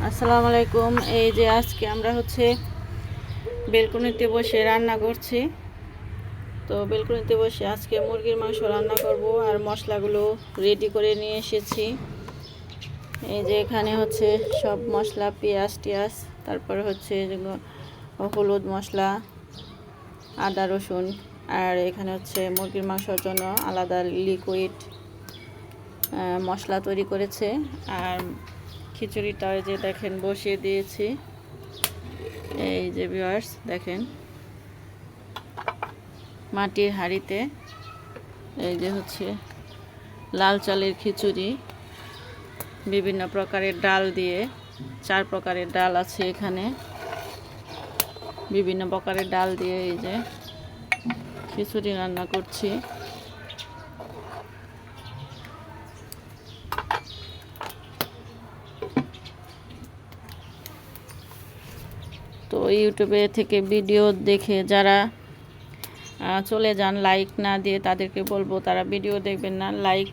আসসালামু আলাইকুম। এই যে আজকে আমরা বেলকনিতে বসে রান্না করছি। তো বেলকনিতে বসে আজকে মুরগির মাংস রান্না করব, আর মশলাগুলো রেডি করে নিয়ে এসেছি। এই যে এখানে সব মশলা, পেঁয়াজ টিয়াজ, তারপরে হলুদ মশলা, আদা রসুন, আর এখানে মুরগির মাংসের জন্য আলাদা লিকুইড মশলা তৈরি করেছে। আর খিচুড়িটা যে দেখেন বসিয়ে দিয়েছি। এই যে ভিউয়ার্স দেখেন, মাটির হাঁড়িতে এই যে লাল চালের খিচুড়ি, বিভিন্ন প্রকারের ডাল দিয়ে, 4 প্রকারের ডাল আছে এখানে। বিভিন্ন প্রকারের ডাল দিয়ে এই যে খিচুড়ি রান্না করছি। তো ইউটিউবে থেকে ভিডিও দেখে যারা চলে যান, লাইক না দিয়ে, তাদেরকে বলবো তারা ভিডিও দেখবেন না, লাইক,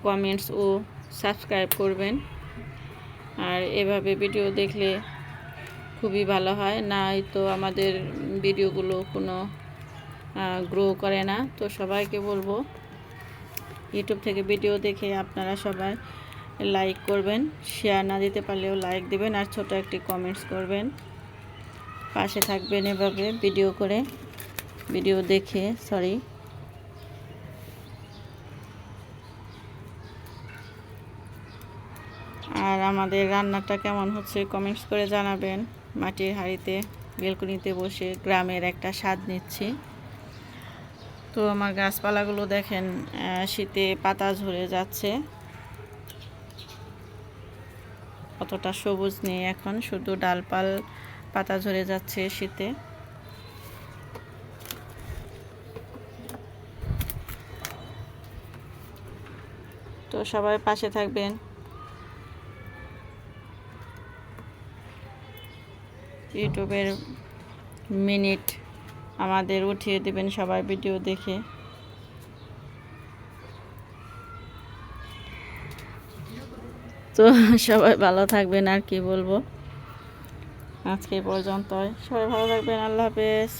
কমেন্টস ও সাবস্ক্রাইব করবেন। আর এভাবে ভিডিও দেখলে খুবই ভালো হয়, না তো আমাদের ভিডিওগুলো কোনো গ্রো করে না। তো সবাইকে বলবো ইউটিউব থেকে ভিডিও দেখে আপনারা সবাই লাইক করবেন, শেয়ার না দিতে পারলেও লাইক দিবেন, আর ছোট একটি কমেন্টস করবেন, পাশে থাকবেন এভাবে ভিডিও দেখে। আর আমাদের রান্নাটা কেমন হচ্ছে কমেন্টস করে জানাবেন। মাটির হাঁড়িতে বেলকনিতে বসে গ্রামের একটা স্বাদ নিচ্ছি। তো আমার গাছপালাগুলো দেখেন, শীতে পাতা ঝরে যাচ্ছে, অতটা সবুজ নেই এখন, শুধু ডালপাল পাতা ঝরে যাচ্ছে শীতে। তো সবাই পাশে থাকবেন। ইউটিউবের মিনিট আমাদের উঠিয়ে দেবেন সবাই ভিডিও দেখে। তো সবাই ভালো থাকবেন, আর কি বলবো, আজকে পর্যন্ত। সবাই ভালো থাকবেন, আল্লাহ হাফেজ।